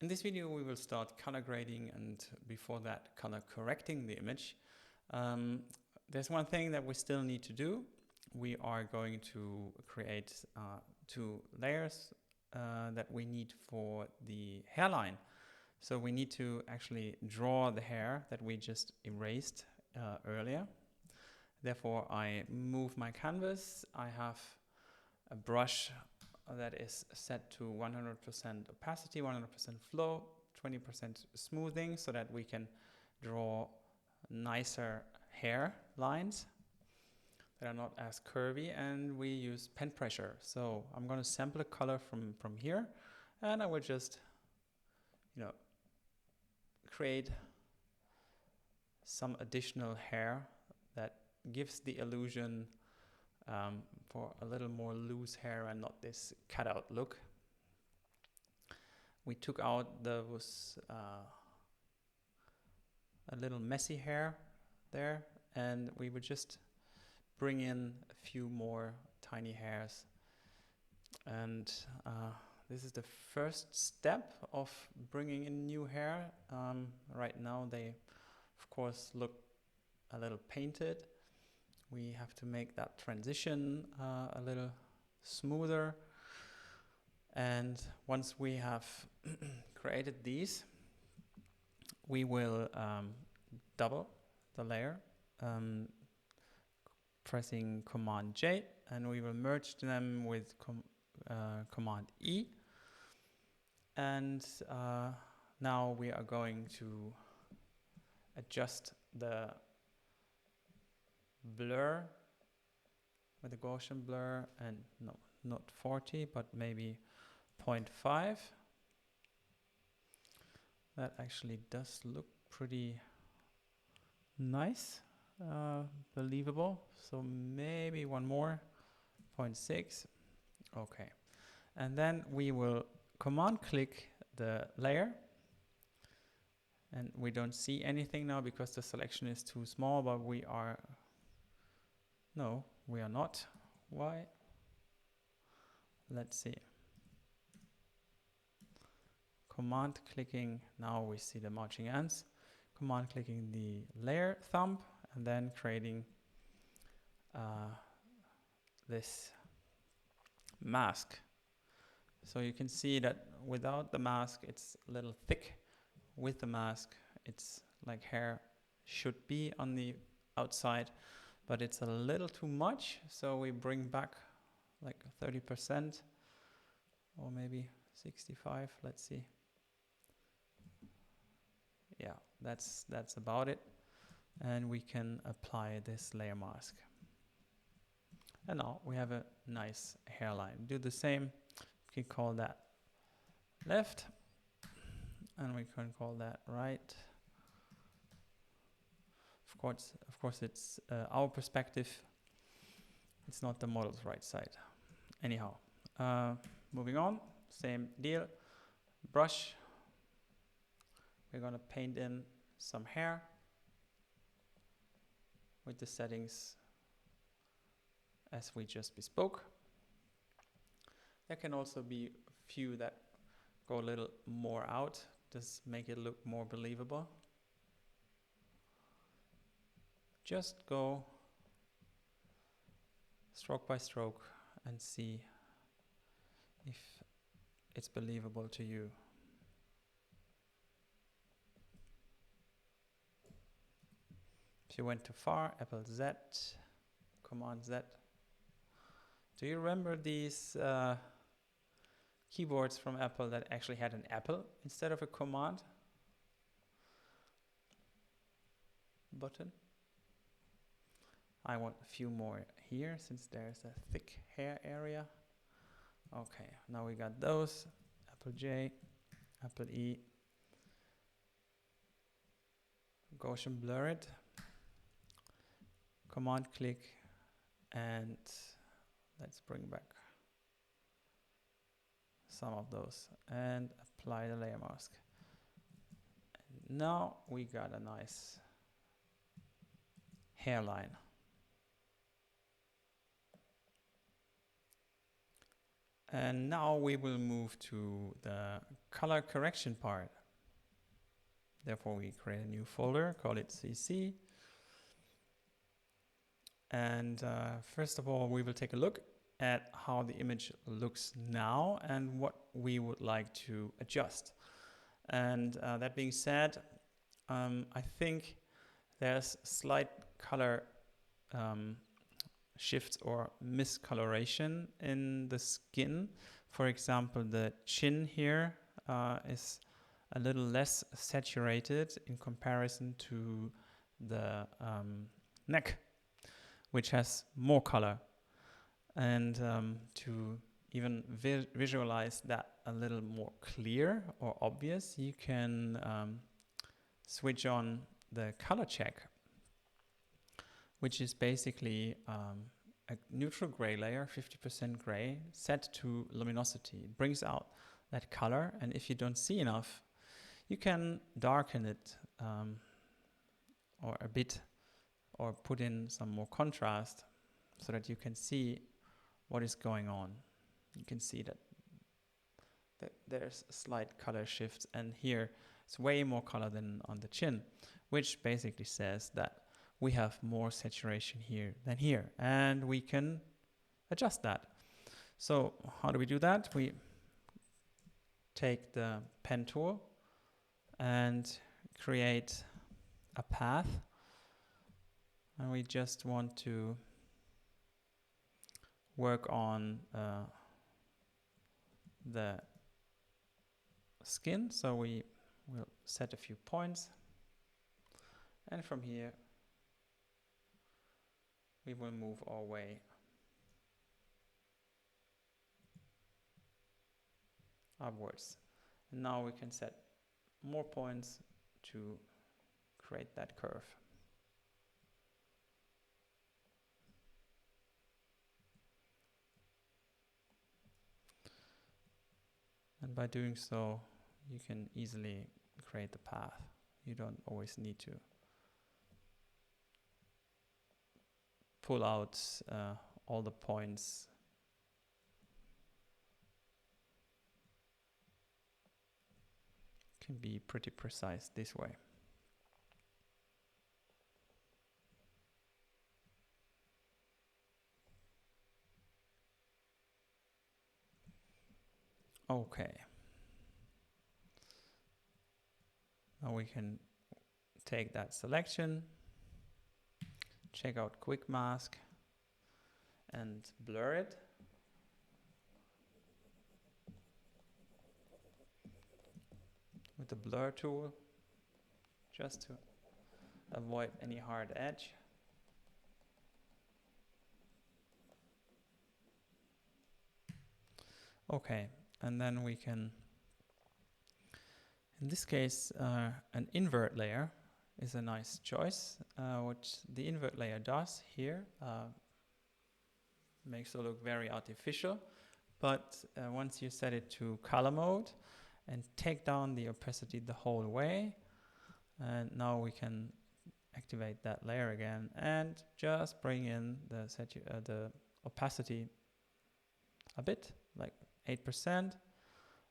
In this video we will start color grading and before that color correcting the image. There's one thing that we still need to do. We are going to create two layers that we need for the hairline. So we need to actually draw the hair that we just erased earlier. Therefore I move my canvas. I have a brush that is set to 100% opacity, 100% flow, 20% smoothing, so that we can draw nicer hair lines that are not as curvy, and we use pen pressure. So I'm going to sample a color from here, and I will just, create some additional hair that gives the illusion for a little more loose hair and not this cutout look. We took out those a little messy hair there, and we would just bring in a few more tiny hairs. And this is the first step of bringing in new hair. Right now they, of course, look a little painted. We have to make that transition a little smoother. And once we have created these, we will double the layer, pressing Command J, and we will merge them with Command E. And now we are going to adjust the blur with the Gaussian blur, and no, not 40, but maybe 0.5. That actually does look pretty nice, believable. So maybe one more, 0.6. Okay. And then we will command click the layer. And we don't see anything now because the selection is too small, but we are, no, we are not. Why? Let's see. Command clicking, now we see the marching ants. Command clicking the layer thumb and then creating this mask. So you can see that without the mask it's a little thick. With the mask it's like hair should be on the outside, but it's a little too much. So we bring back like 30% or maybe 65, let's see. Yeah, that's about it. And we can apply this layer mask. And now we have a nice hairline. Do the same. We can call that left. And we can call that right. Of course it's our perspective. It's not the model's right side. Anyhow, moving on. Same deal. Brush. We're going to paint in some hair with the settings as we just bespoke. There can also be a few that go a little more out, just make it look more believable. Just go stroke by stroke and see if it's believable to you. If you went too far, Apple Z, Command Z. Do you remember these keyboards from Apple that actually had an apple instead of a command button? I want a few more here since there's a thick hair area. Okay, now we got those. Apple J, Apple E. Gaussian blur it. Command click, and let's bring back some of those and apply the layer mask. And now we got a nice hairline. And now we will move to the color correction part. Therefore, we create a new folder, call it CC. And first of all, we will take a look at how the image looks now and what we would like to adjust. And that being said, I think there's slight color shifts or miscoloration in the skin. For example, the chin here is a little less saturated in comparison to the neck, which has more color. And to even visualize that a little more clear or obvious, you can switch on the color check, which is basically a neutral gray layer, 50% gray, set to luminosity. It brings out that color, and if you don't see enough, you can darken it or a bit, or put in some more contrast so that you can see what is going on. You can see that there's a slight color shift, and here it's way more color than on the chin, which basically says that we have more saturation here than here, and we can adjust that. So how do we do that? We take the pen tool and create a path, and we just want to work on the skin. So we will set a few points, and from here we will move our way upwards. And now we can set more points to create that curve. And by doing so, you can easily create the path. You don't always need to pull out all the points. Can be pretty precise this way. Okay. Now we can take that selection, check out Quick Mask, and blur it. With the blur tool, just to avoid any hard edge. Okay, and then we can, in this case, an invert layer is a nice choice. What the invert layer does here makes it look very artificial, but once you set it to color mode and take down the opacity the whole way, and now we can activate that layer again and just bring in the opacity a bit, like 8%,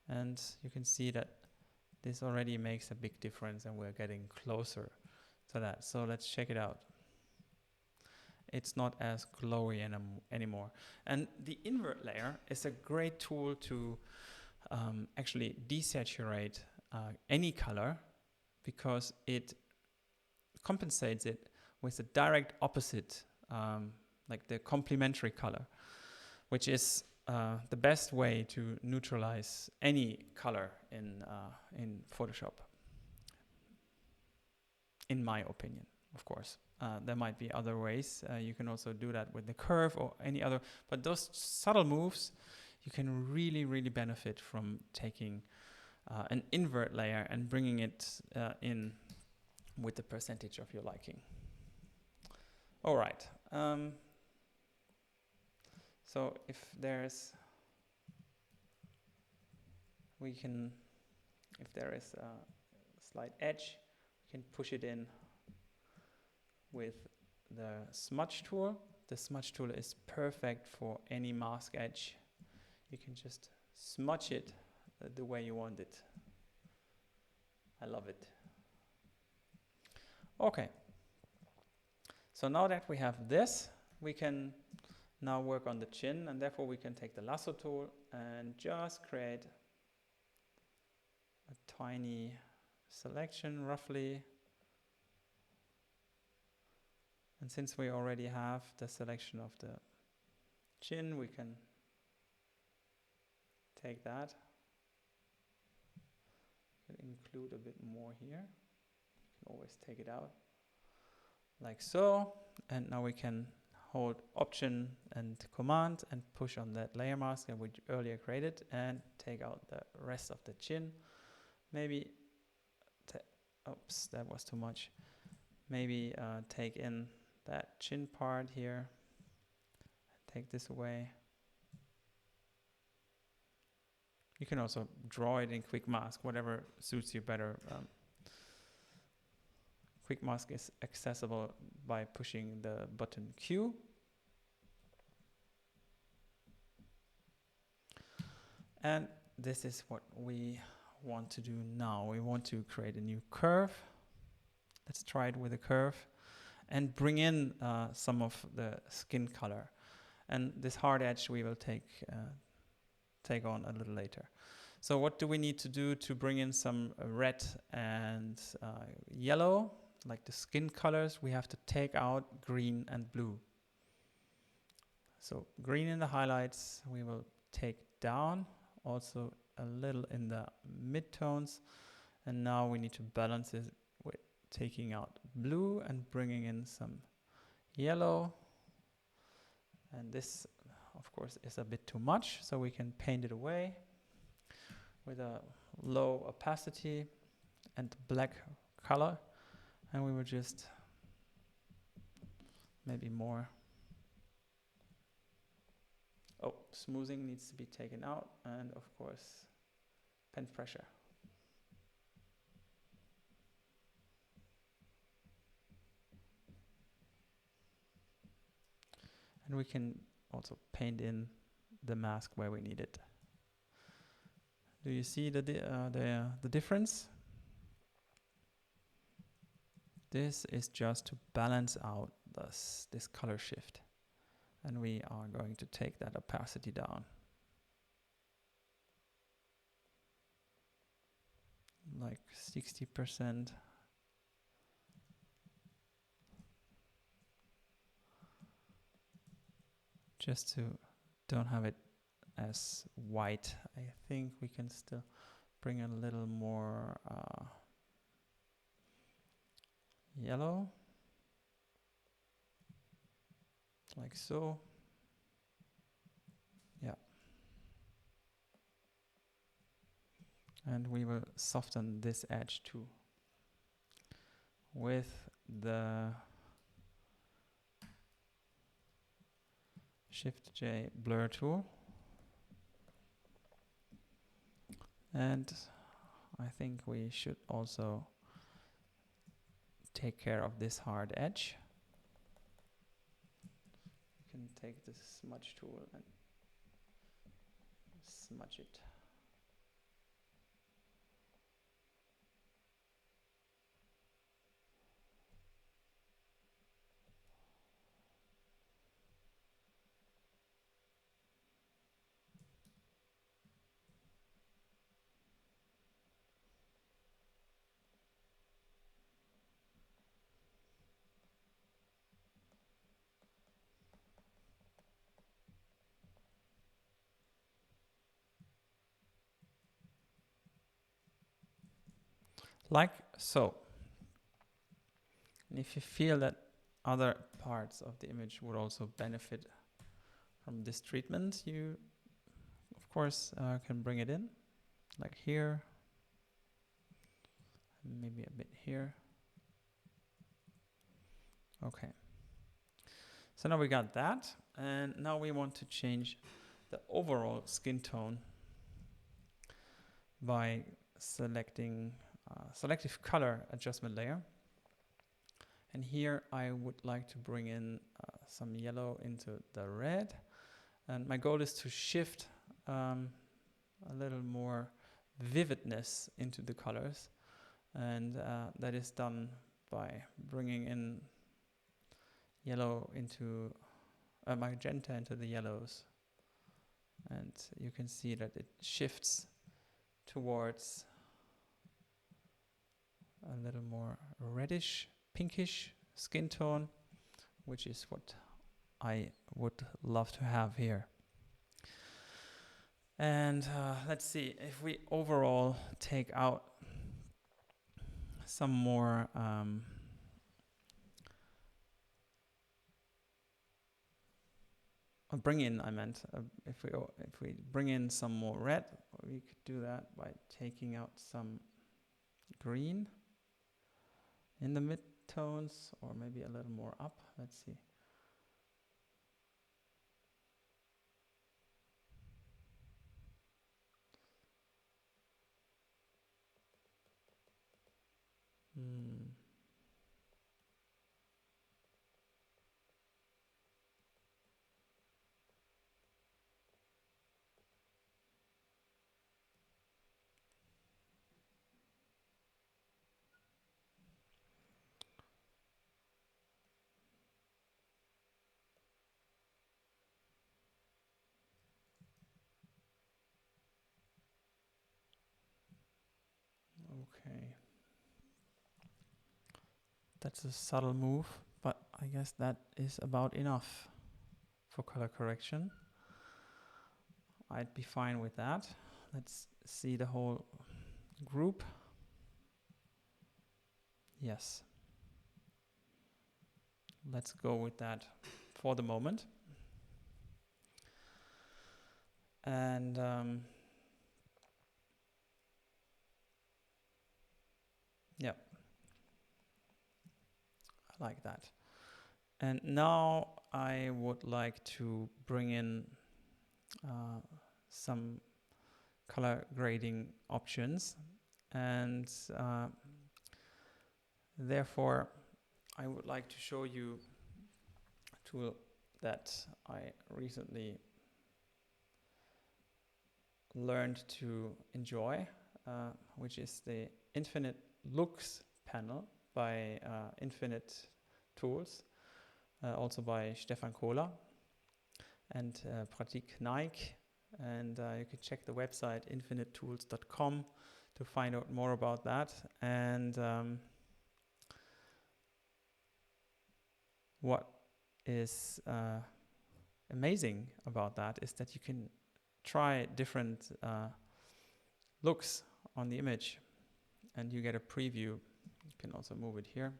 and you can see that this already makes a big difference, and we're getting closer to that. So let's check it out. It's not as glowy anymore. And the invert layer is a great tool to actually desaturate any color, because it compensates it with a direct opposite, like the complementary color, which is the best way to neutralize any color in Photoshop, in my opinion, of course. There might be other ways. You can also do that with the curve or any other, but those subtle moves, you can really, really benefit from taking an invert layer and bringing it in with the percentage of your liking. All right. So if there's, if there is a slight edge, we can push it in with the smudge tool. The smudge tool is perfect for any mask edge you can just smudge it the way you want it. I love it. Okay. So now that we have this, we can now work on the chin, and therefore we can take the lasso tool and just create a tiny selection roughly. And since we already have the selection of the chin, we can take that and include a bit more here. You can always take it out like so. And now we can hold Option and Command and push on that layer mask that we earlier created and take out the rest of the chin. Maybe, oops, that was too much. Maybe take in that chin part here. Take this away. You can also draw it in Quick Mask, whatever suits you better. Quick Mask is accessible by pushing the button Q. And this is what we want to do now. We want to create a new curve. Let's try it with a curve and bring in some of the skin color. And this hard edge we will take on a little later. So what do we need to do to bring in some red and yellow, like the skin colors? We have to take out green and blue. So green in the highlights, we will take down, also a little in the midtones. And now we need to balance it with taking out blue and bringing in some yellow. And this, of course, is a bit too much, so we can paint it away with a low opacity and black color. And we will just maybe more. Oh, smoothing needs to be taken out, and of course, pen pressure. And we can also paint in the mask where we need it. Do you see the difference? This is just to balance out this color shift. And we are going to take that opacity down. Like 60%. Just to don't have it as white. I think we can still bring a little more yellow. Like so. Yeah. And we will soften this edge too with the Shift J blur tool. And I think we should also take care of this hard edge. You can take the smudge tool and smudge it. Like so. And if you feel that other parts of the image would also benefit from this treatment, you, of course, can bring it in, like here, and maybe a bit here. Okay. So now we got that, and now we want to change the overall skin tone by selecting selective color adjustment layer. And here I would like to bring in some yellow into the red. And my goal is to shift a little more vividness into the colors, and that is done by bringing in yellow into magenta into the yellows, and you can see that it shifts towards a little more reddish, pinkish skin tone, which is what I would love to have here. And let's see, if we overall take out some more bring in, I meant, if we bring in some more red, we could do that by taking out some green in the mid-tones, or maybe a little more up. Let's see. Okay. That's a subtle move, but I guess that is about enough for color correction. I'd be fine with that. Let's see the whole group. Yes. Let's go with that for the moment. And yeah, I like that. And now I would like to bring in some color grading options, and therefore I would like to show you a tool that I recently learned to enjoy, which is the Infinite Looks panel by Infinite Tools, also by Stefan Kohler and Pratik Naik. And you can check the website infinitetools.com to find out more about that. And what is amazing about that is that you can try different looks on the image, and you get a preview. You can also move it here,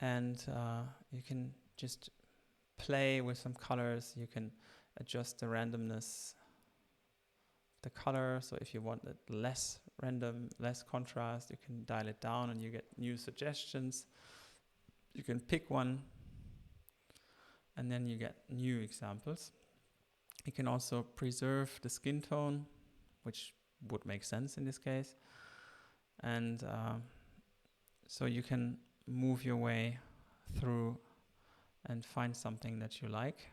and you can just play with some colors. You can adjust the randomness of the color. So if you want it less random, less contrast, you can dial it down and you get new suggestions. You can pick one and then you get new examples. You can also preserve the skin tone, which would make sense in this case. And so you can move your way through and find something that you like.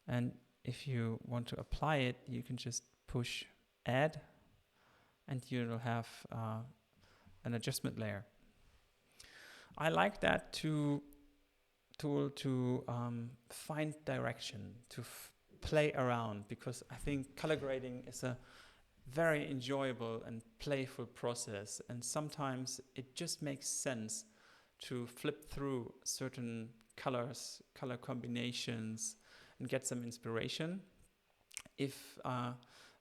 And if you want to apply it, you can just push add, and you'll have an adjustment layer. I like that tool to find direction, to play around, because I think color grading is a very enjoyable and playful process, and sometimes it just makes sense to flip through certain colors, color combinations, and get some inspiration. If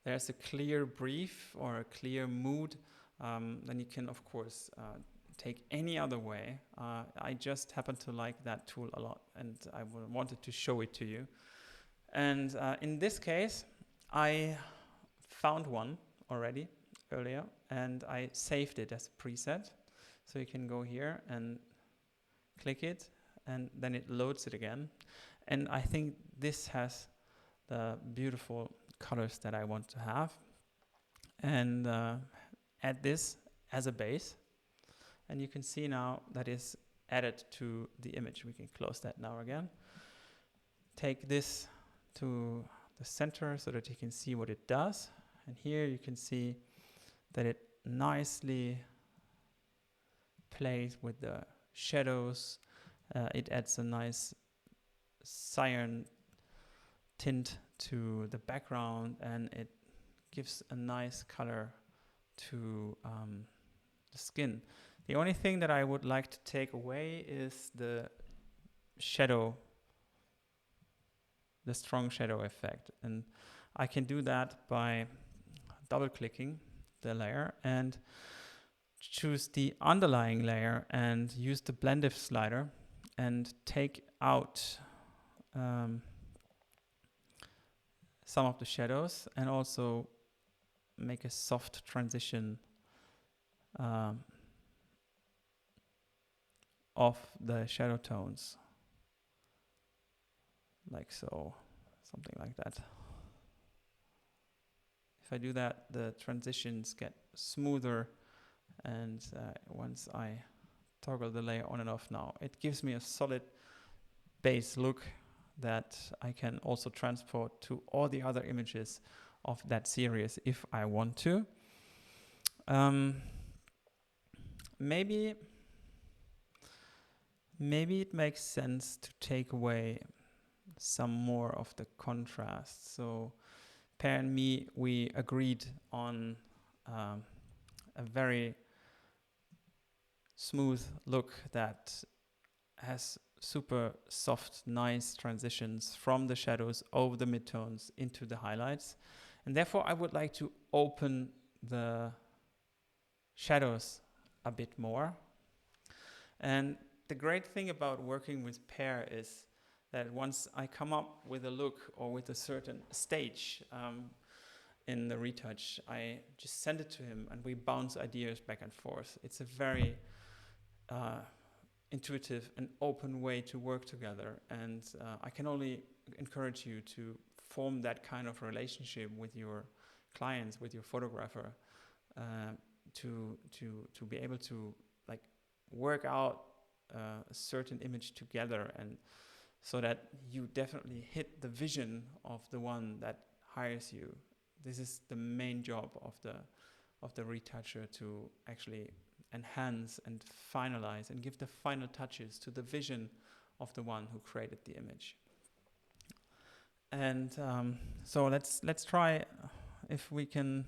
there's a clear brief or a clear mood, then you can of course take any other way. I just happen to like that tool a lot, and I wanted to show it to you. And in this case, I found one already earlier, and I saved it as a preset. So you can go here and click it, and then it loads it again. And I think this has the beautiful colors that I want to have. And add this as a base. And you can see now that is added to the image. We can close that now again. Take this to the center so that you can see what it does. And here you can see that it nicely plays with the shadows. It adds a nice cyan tint to the background, and it gives a nice color to the skin. The only thing that I would like to take away is the shadow, the strong shadow effect. And I can do that by double clicking the layer and choose the underlying layer and use the blend if slider and take out some of the shadows and also make a soft transition of the shadow tones, like so, something like that. If I do that, the transitions get smoother, and once I toggle the layer on and off now, it gives me a solid base look that I can also transport to all the other images of that series if I want to. Maybe it makes sense to take away some more of the contrast. So Per and me, we agreed on a very smooth look that has super soft, nice transitions from the shadows over the midtones into the highlights. And therefore, I would like to open the shadows a bit more. And the great thing about working with Per is that once I come up with a look or with a certain stage in the retouch, I just send it to him and we bounce ideas back and forth. It's a very intuitive and open way to work together. And I can only encourage you to form that kind of relationship with your clients, with your photographer, to be able to like work out a certain image together, and so that you definitely hit the vision of the one that hires you. This is the main job of the retoucher, to actually enhance and finalize and give the final touches to the vision of the one who created the image. And so let's try if we can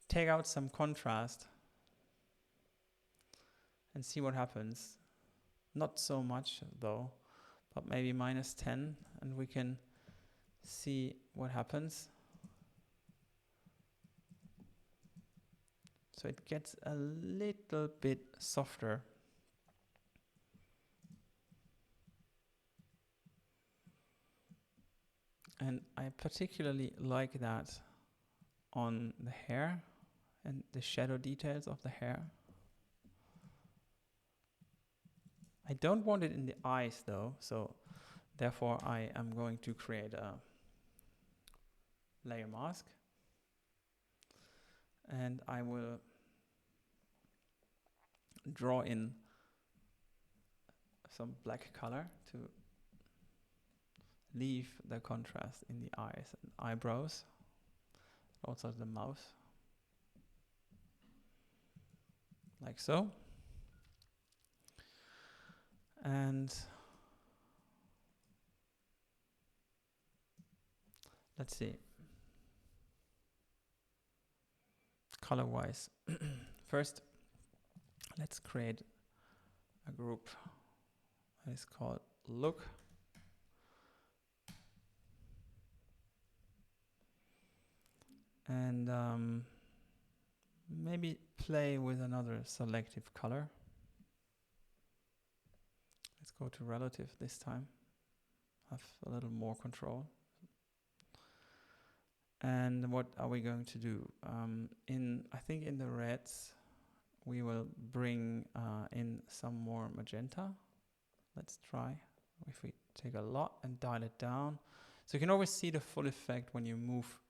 take out some contrast and see what happens. Not so much though, but maybe -10, and we can see what happens. So it gets a little bit softer. And I particularly like that on the hair and the shadow details of the hair. I don't want it in the eyes though, so therefore I am going to create a layer mask. And I will draw in some black color to leave the contrast in the eyes and eyebrows, also the mouth, like so. And let's see, color-wise. First, let's create a group that is called Look. And maybe play with another selective color. Let's go to relative this time. Have a little more control. And what are we going to do? I think in the reds, we will bring in some more magenta. Let's try. If we take a lot and dial it down. So you can always see the full effect when you move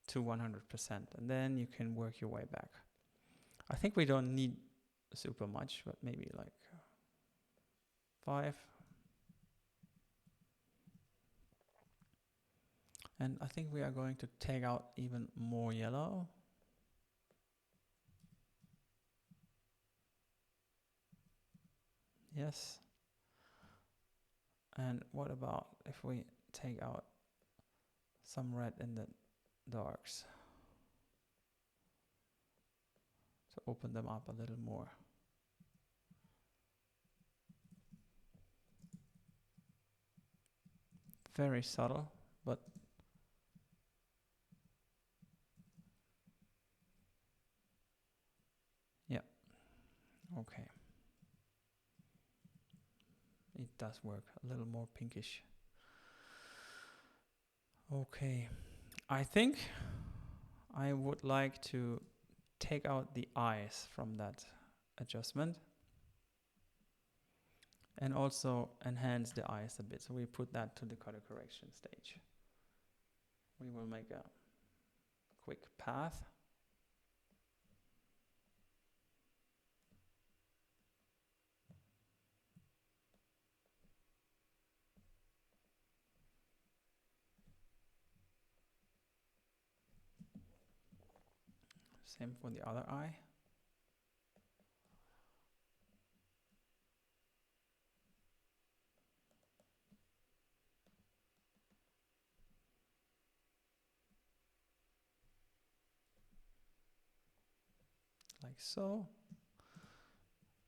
to 100%, and then you can work your way back. I think we don't need super much, but maybe like 5. And I think we are going to take out even more yellow. Yes. And what about if we take out some red in the darks to open them up a little more? Very subtle, but yeah, okay. It does work, a little more pinkish. Okay, I think I would like to take out the eyes from that adjustment and also enhance the eyes a bit. So we put that to the color correction stage. We will make a quick path. Same for the other eye. Like so.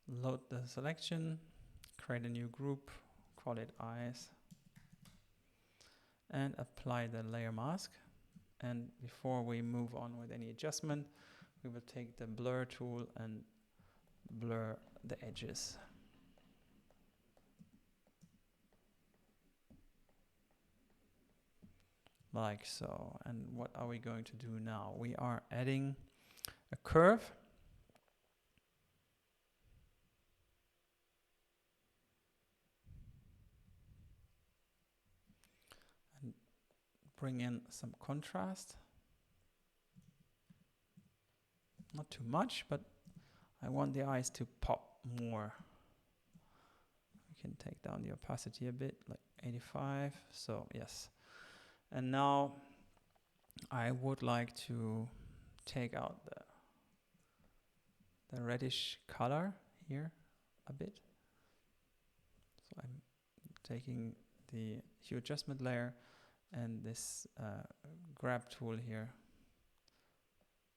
Load the selection, create a new group, call it eyes, and apply the layer mask. And before we move on with any adjustment, we will take the blur tool and blur the edges. Like so. And what are we going to do now? We are adding a curve. And bring in some contrast. Not too much, but I want the eyes to pop more. We can take down the opacity a bit, like 85. So yes. And now I would like to take out the reddish color here a bit. So I'm taking the hue adjustment layer and this grab tool here,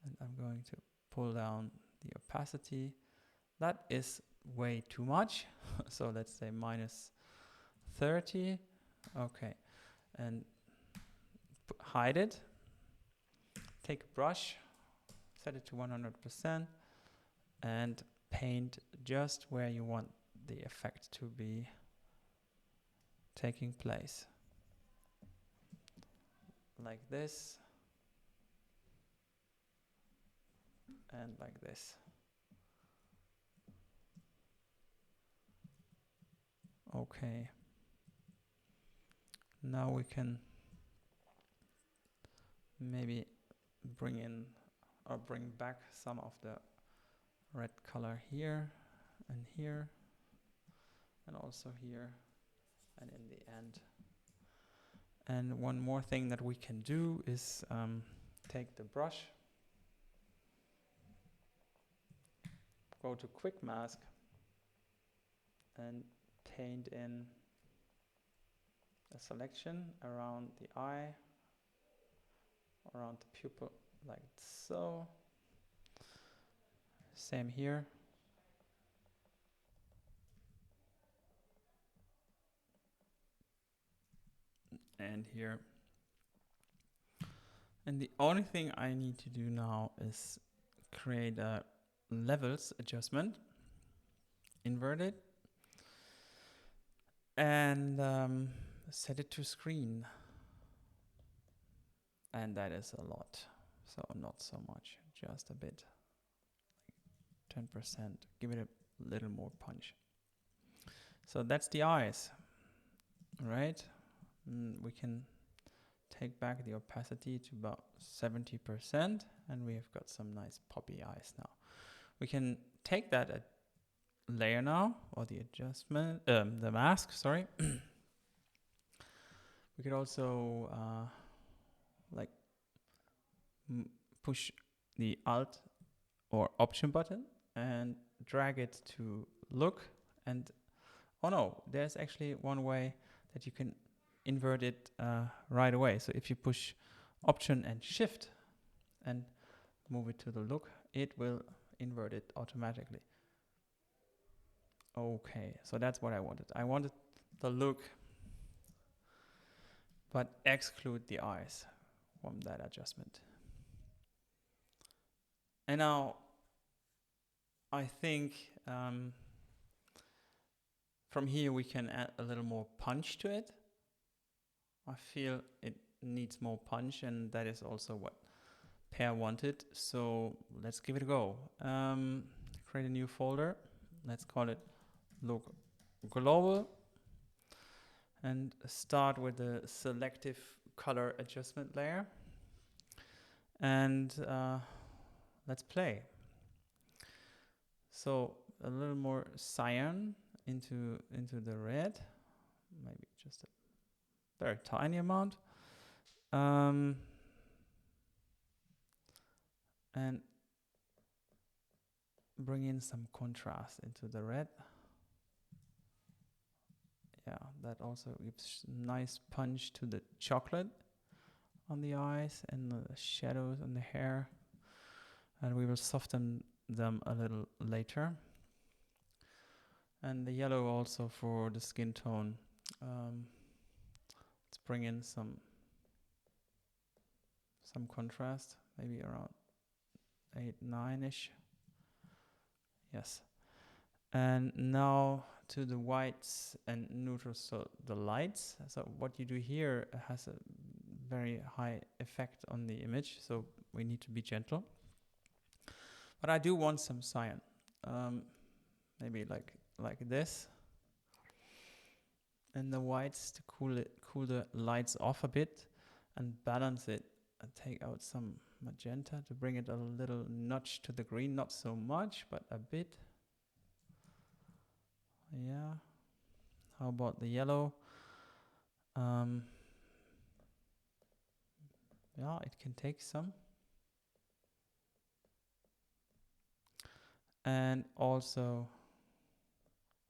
and I'm going to pull down the opacity. That is way too much. So let's say minus 30. Okay. And hide it. Take a brush, set it to 100%, and paint just where you want the effect to be taking place. Like this. And like this. Okay. Now we can maybe bring in or bring back some of the red color here and also here and in the end. And one more thing that we can do is take the brush, go to quick mask and paint in a selection around the eye, around the pupil, like so. Same here. And here. And the only thing I need to do now is create a levels adjustment, invert it, and set it to screen. And that is a lot, so not so much, just a bit, like 10%. Give it a little more punch. So that's the eyes, right? We can take back the opacity to about 70%, and we have got some nice poppy eyes now. We can take that layer now, or the adjustment, the mask, sorry. We could also like push the Alt or Option button and drag it to look. And oh no, there's actually one way that you can invert it right away. So if you push Option and Shift and move it to the look, it will invert it automatically. Okay, so that's what I wanted. I wanted the look, but exclude the eyes from that adjustment. And now I think from here we can add a little more punch to it. I feel it needs more punch, and that is also what Per wanted. So let's give it a go. Create a new folder. Let's call it Look Global. And start with the selective color adjustment layer. And let's play. So a little more cyan into the red, maybe just a very tiny amount. And bring in some contrast into the red. Yeah, that also gives nice punch to the chocolate on the eyes and the shadows on the hair. And we will soften them a little later. And the yellow also for the skin tone. Let's bring in some contrast, maybe around 8, 9-ish. Yes. And now to the whites and neutrals, so the lights. So what you do here has a very high effect on the image, so we need to be gentle. But I do want some cyan, maybe like this. And the whites to cool the lights off a bit and balance it and take out some magenta to bring it a little notch to the green, not so much, but a bit. Yeah. How about the yellow? Yeah, it can take some. And also,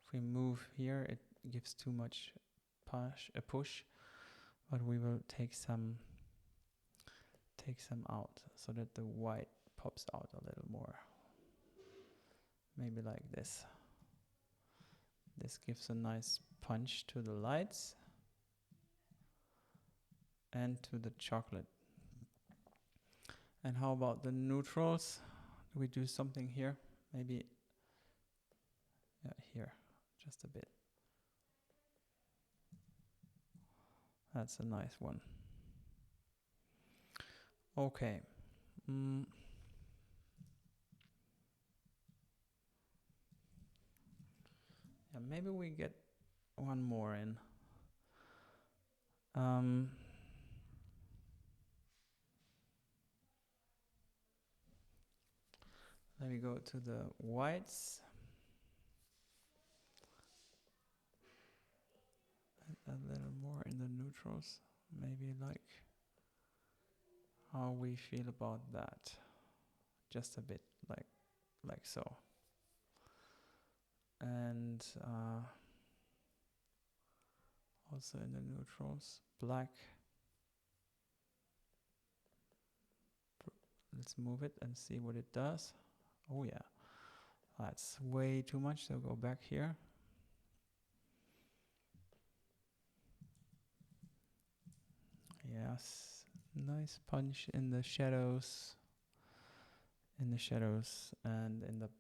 if we move here, it gives too much push, but we will take some out so that the white pops out a little more. Maybe like this. This gives a nice punch to the lights and to the chocolate. And how about the neutrals? Do we do something here? Maybe here, just a bit. That's a nice one. Okay. Yeah, maybe we get one more in. Let me go to the whites. A little more in the neutrals. Maybe like how we feel about that. Just a bit like so. And also in the neutrals, black. Let's move it and see what it does. Oh yeah, that's way too much, so go back here. Yes, nice punch in the shadows. And in the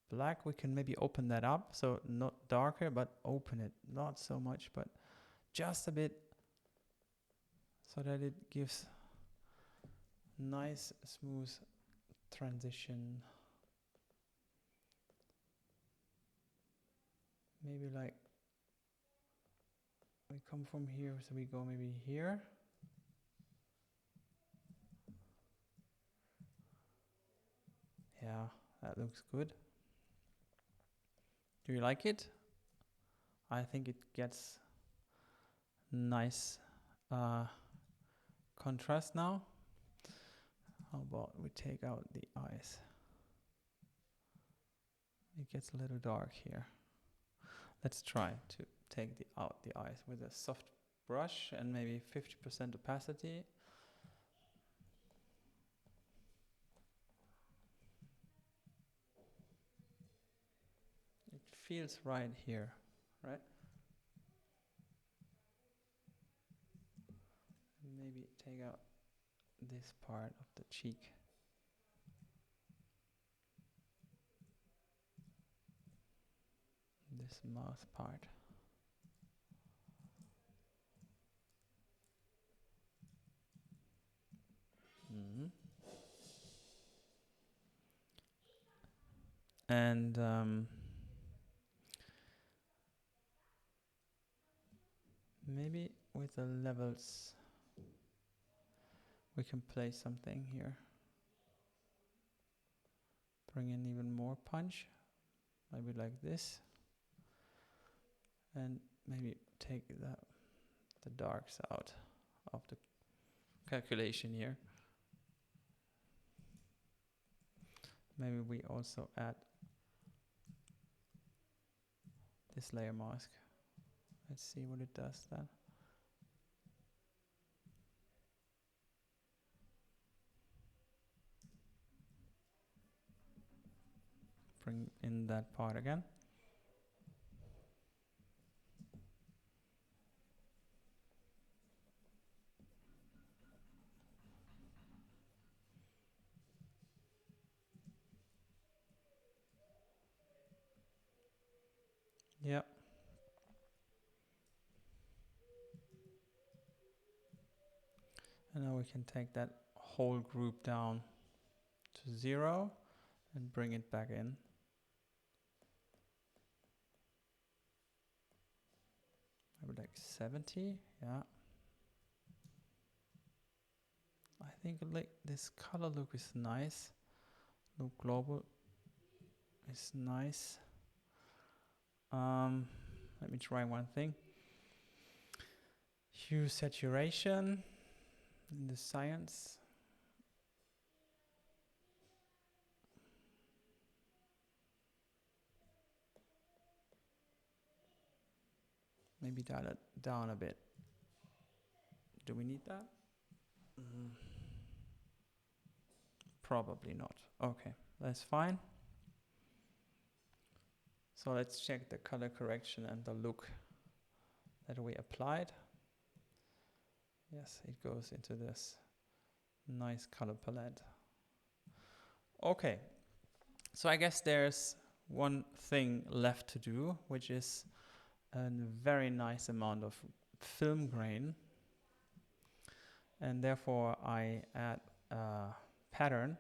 black, we can maybe open that up, so not darker, but open it, not so much, but just a bit, so that it gives nice, smooth transition. Maybe like we come from here, so we go maybe here. Yeah, that looks good. Do you like it? I think it gets nice contrast now. How about we take out the eyes? It gets a little dark here. Let's try to take out the eyes with a soft brush and maybe 50% opacity. It feels right here, right? And maybe take out this part of the cheek. This mouth part. And maybe with the levels we can play something here. Bring in even more punch, maybe like this. And maybe take the darks out of the calculation here. Maybe we also add this layer mask. Let's see what it does then. Bring in that part again. Yeah. And now we can take that whole group down to 0 and bring it back in. Maybe like 70, yeah. I think like this color look is nice. Look global is nice. Let me try one thing. Hue saturation in the science. Maybe dial it down a bit. Do we need that? Probably not. Okay, that's fine. So let's check the color correction and the look that we applied. Yes, it goes into this nice color palette. Okay, so I guess there's one thing left to do, which is a very nice amount of film grain. And therefore I add a pattern.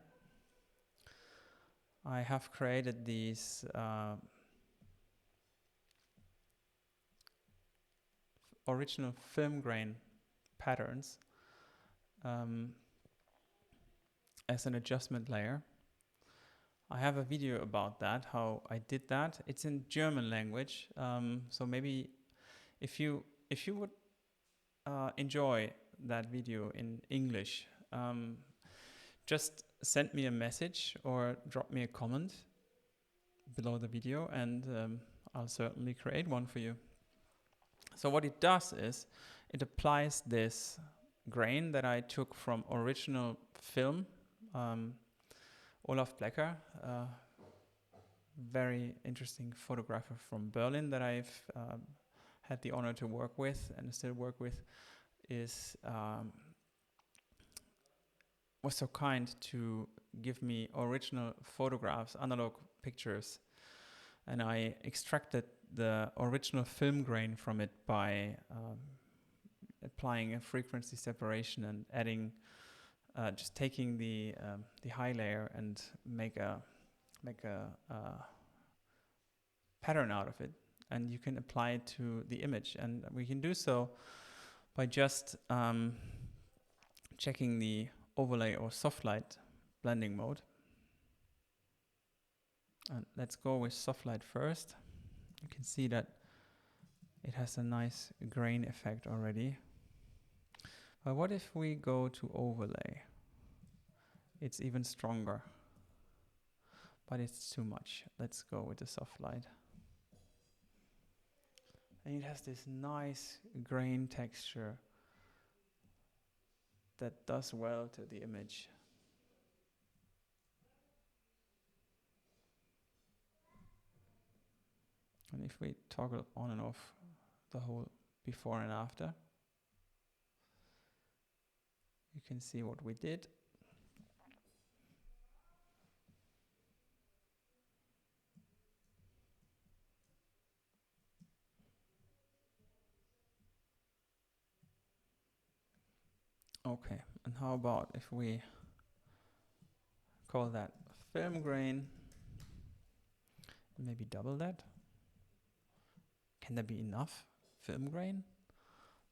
I have created these original film grain patterns as an adjustment layer. I have a video about that, how I did that. It's in German language, so maybe if you would enjoy that video in English, just send me a message or drop me a comment below the video, and I'll certainly create one for you. So what it does is it applies this grain that I took from original film. Olaf Blecker, very interesting photographer from Berlin that I've had the honor to work with and still work with, was so kind to give me original photographs, analog pictures, and I extracted the original film grain from it by applying a frequency separation and adding, just taking the high layer and make a pattern out of it, and you can apply it to the image, and we can do so by just checking the overlay or soft light blending mode. And let's go with soft light first. You can see that it has a nice grain effect already. But what if we go to overlay? It's even stronger, but it's too much. Let's go with the soft light. And it has this nice grain texture that does well to the image. And if we toggle on and off the whole before and after, you can see what we did. Okay, and how about if we call that film grain, maybe double that? Can that be enough film grain?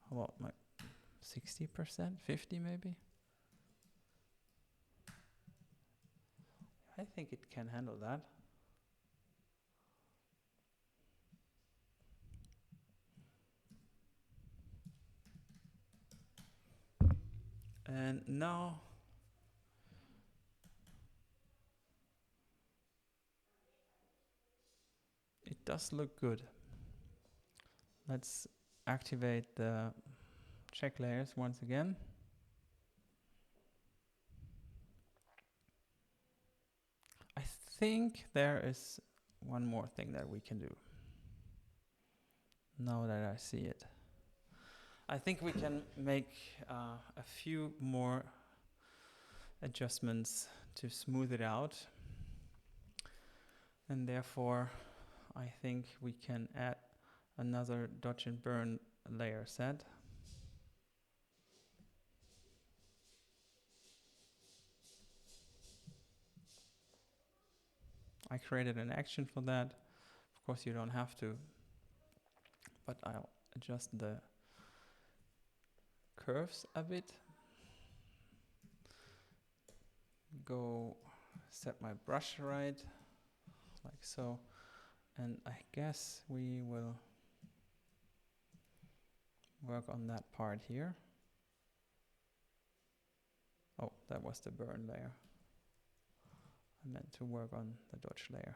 How about like 60%, 50 maybe? I think it can handle that. And now it does look good. Let's activate the check layers once again. I think there is one more thing that we can do. Now that I see it, I think we can make a few more adjustments to smooth it out. And therefore, I think we can add another dodge and burn layer set. I created an action for that. Of course, you don't have to, but I'll adjust the curves a bit. Go set my brush right, like so. And I guess we will work on that part here. Oh, that was the burn layer. I meant to work on the dodge layer.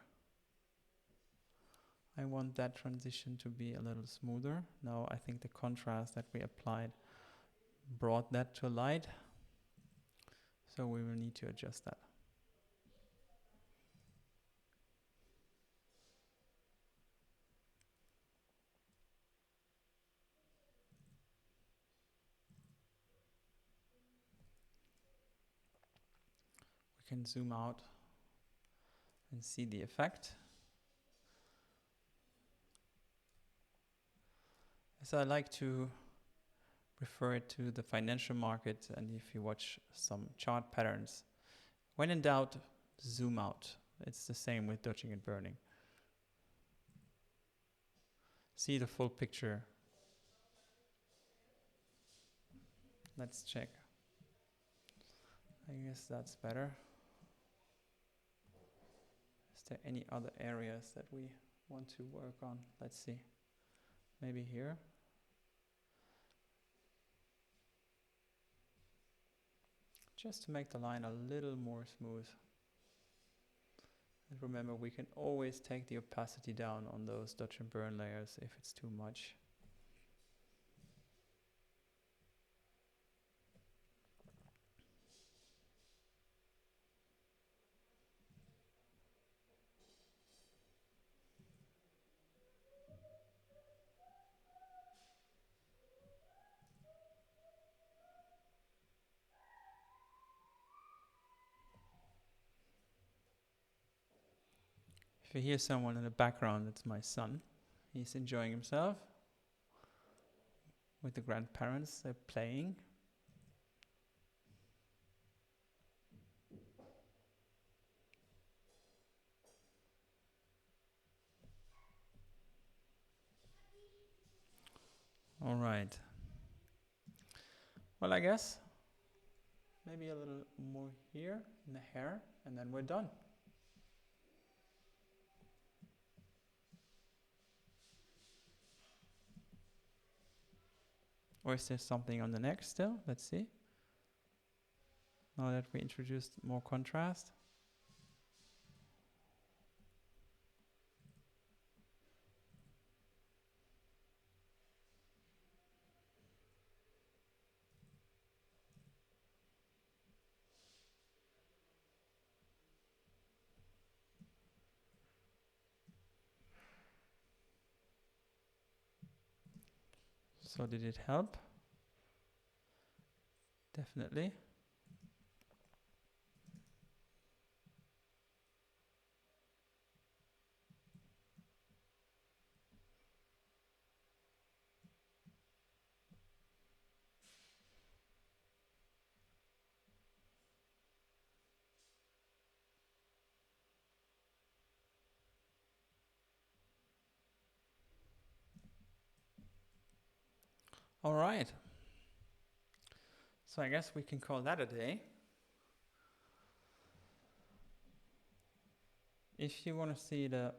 I want that transition to be a little smoother. Now I think the contrast that we applied brought that to light. So we will need to adjust that. We can zoom out and see the effect. So I like to refer it to the financial market, and if you watch some chart patterns, when in doubt, zoom out. It's the same with dodging and burning. See the full picture. Let's check. I guess that's better. Is there any other areas that we want to work on? Let's see. Maybe here. Just to make the line a little more smooth. And remember, we can always take the opacity down on those dodge and burn layers if it's too much. If you hear someone in the background, it's my son. He's enjoying himself with the grandparents. They're playing. All right. Well, I guess maybe a little more here in the hair, and then we're done. Or is there something on the neck still? Let's see. Now that we introduced more contrast. So did it help? Definitely. All right. So I guess we can call that a day. If you want to see the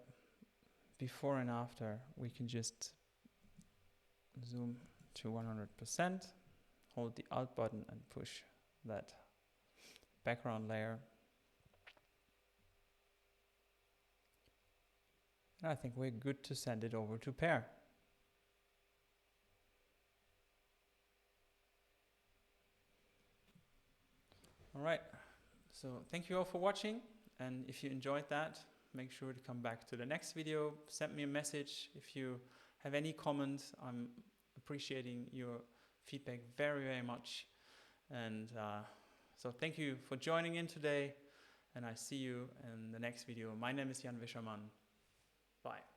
before and after, we can just zoom to 100%, hold the Alt button and push that background layer. And I think we're good to send it over to Per. All right, so thank you all for watching, and if you enjoyed that, make sure to come back to the next video, send me a message if you have any comments. I'm appreciating your feedback very, very much, and so thank you for joining in today, and I see you in the next video. My name is Jan Wischermann. Bye.